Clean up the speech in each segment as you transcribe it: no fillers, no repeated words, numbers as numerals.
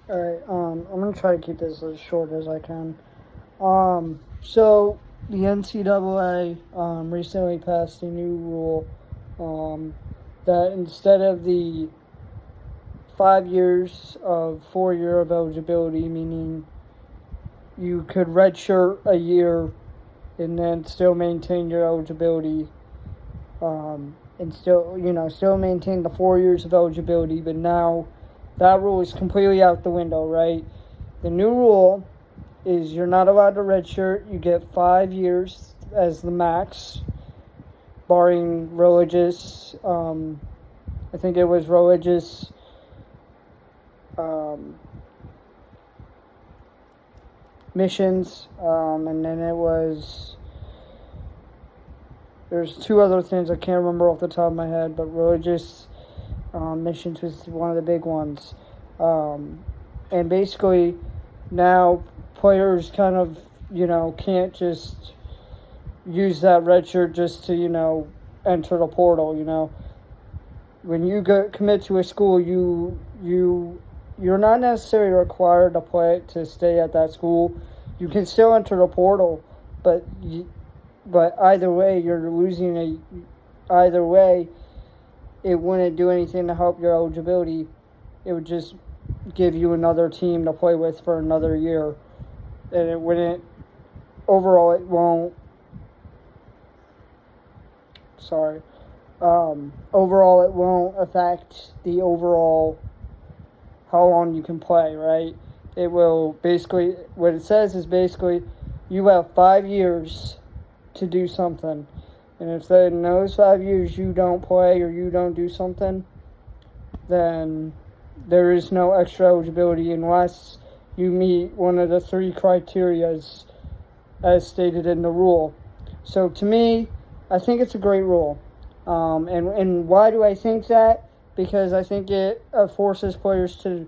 All right. I'm gonna try to keep this as short as I can. So the NCAA recently passed a new rule that instead of the 5 years of 4 year of eligibility, meaning you could redshirt a year and then still maintain your eligibility, and still maintain the 4 years of eligibility, but now that rule is completely out the window, right? The new rule is you're not allowed to redshirt. You get 5 years as the max, barring religious. I think it was religious. Missions, and then there's two other things I can't remember off the top of my head, but religious missions was one of the big ones. And basically, now players kind of, can't just use that red shirt just to, enter the portal, When you commit to a school, you're not necessarily required to stay at that school. You can still enter the portal, but either way, you're losing either way, it wouldn't do anything to help your eligibility. It would just give you another team to play with for another year. And it wouldn't, overall, it won't, overall, it won't affect the overall how long you can play, right? It will basically, what it says is basically, you have 5 years to do something. And if in those 5 years you don't play or you don't do something, then there is no extra eligibility unless you meet one of the 3 criteria as stated in the rule. So to me, I think it's a great rule. And why do I think that? Because I think it forces players to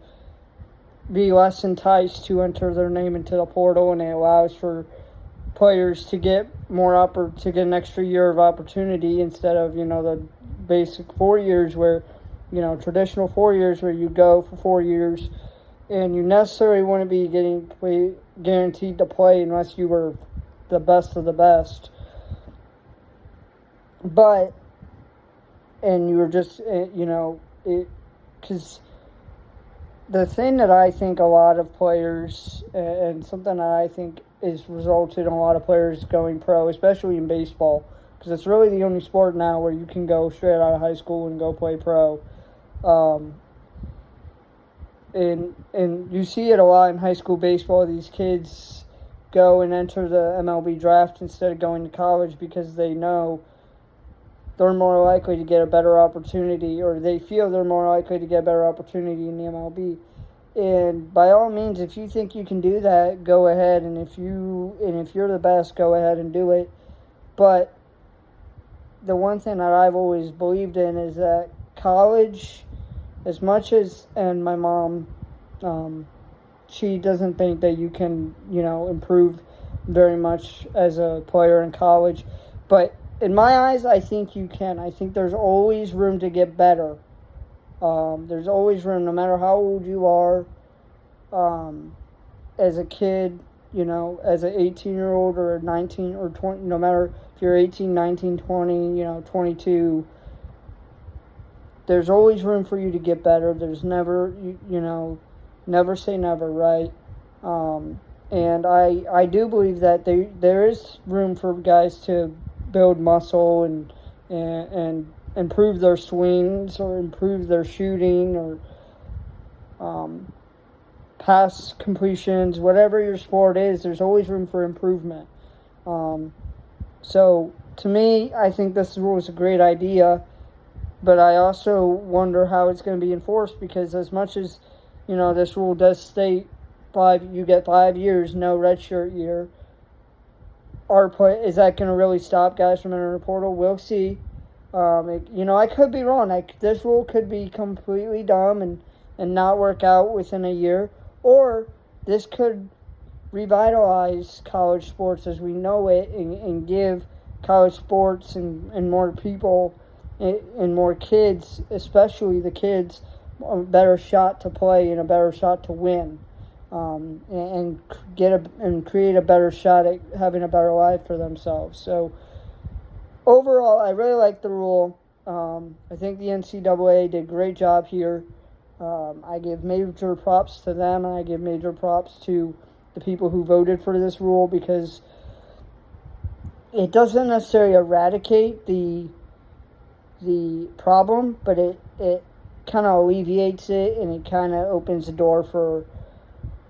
be less enticed to enter their name into the portal, and it allows for players to get to get an extra year of opportunity instead of, the basic 4 years where, traditional 4 years where you go for 4 years and you necessarily wouldn't be guaranteed to play unless you were the best of the best. And you were just, because the thing that I think a lot of players, and something that I think is resulted in a lot of players going pro, especially in baseball, because it's really the only sport now where you can go straight out of high school and go play pro. And you see it a lot in high school baseball. These kids go and enter the MLB draft instead of going to college because they know they're more likely to get a better opportunity, or they feel they're more likely to get a better opportunity in the MLB. And by all means, if you think you can do that, go ahead. And if you're the best, go ahead and do it. But the one thing that I've always believed in is that college, as much as, and my mom, she doesn't think that you can, improve very much as a player in college. But in my eyes, I think you can. I think there's always room to get better. There's always room, no matter how old you are. As a kid, as an 18-year-old or a 19 or 20, no matter if you're 18, 19, 20, 22, there's always room for you to get better. There's never, never say never, right? And I do believe that there is room for guys to build muscle and improve their swings or improve their shooting or pass completions, whatever your sport is, there's always room for improvement. So to me, I think this rule is a great idea, but I also wonder how it's going to be enforced, because as much as, this rule does state you get 5 years, no redshirt year, is that going to really stop guys from entering the portal? We'll see. I could be wrong. This rule could be completely dumb and not work out within a year. Or this could revitalize college sports as we know it and give college sports and more people and more kids, especially the kids, a better shot to play and a better shot to win, and create a better shot at having a better life for themselves. So overall, I really like the rule. I think the NCAA did a great job here. I give major props to them, and I give major props to the people who voted for this rule, because it doesn't necessarily eradicate the problem, but it kind of alleviates it, and it kind of opens the door for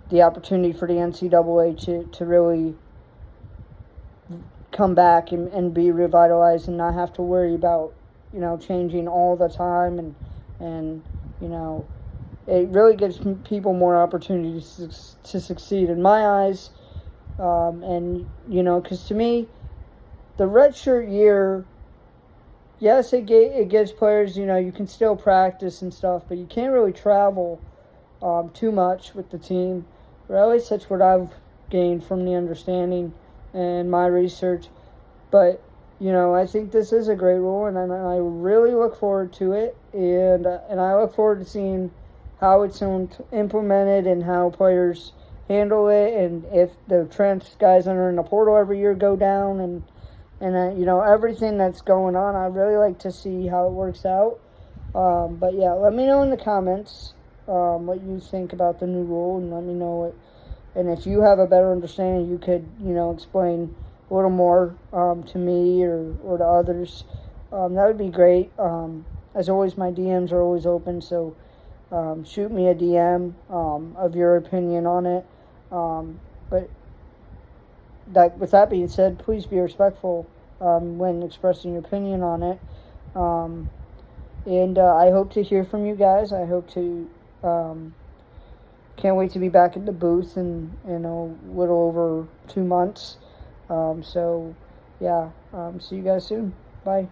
the opportunity for the NCAA to really come back and be revitalized and not have to worry about, changing all the time, and it really gives people more opportunities to succeed in my eyes. Because to me, the redshirt year, yes, it gives players, you can still practice and stuff, but you can't really travel too much with the team. Or at least that's what I've gained from the understanding and my research. But, I think this is a great rule, and I really look forward to it. And I look forward to seeing how it's implemented and how players handle it, and if the guys that are in the portal every year go down, and everything that's going on. I really like to see how it works out. But yeah, let me know in the comments what you think about the new rule, and let me know what. And if you have a better understanding, you could explain a little more to me or to others. That would be great. As always, my DMs are always open, so shoot me a DM of your opinion on it. But with that being said, please be respectful when expressing your opinion on it. And I hope to hear from you guys. I hope to can't wait to be back at the booth in a little over 2 months. So yeah, see you guys soon. Bye.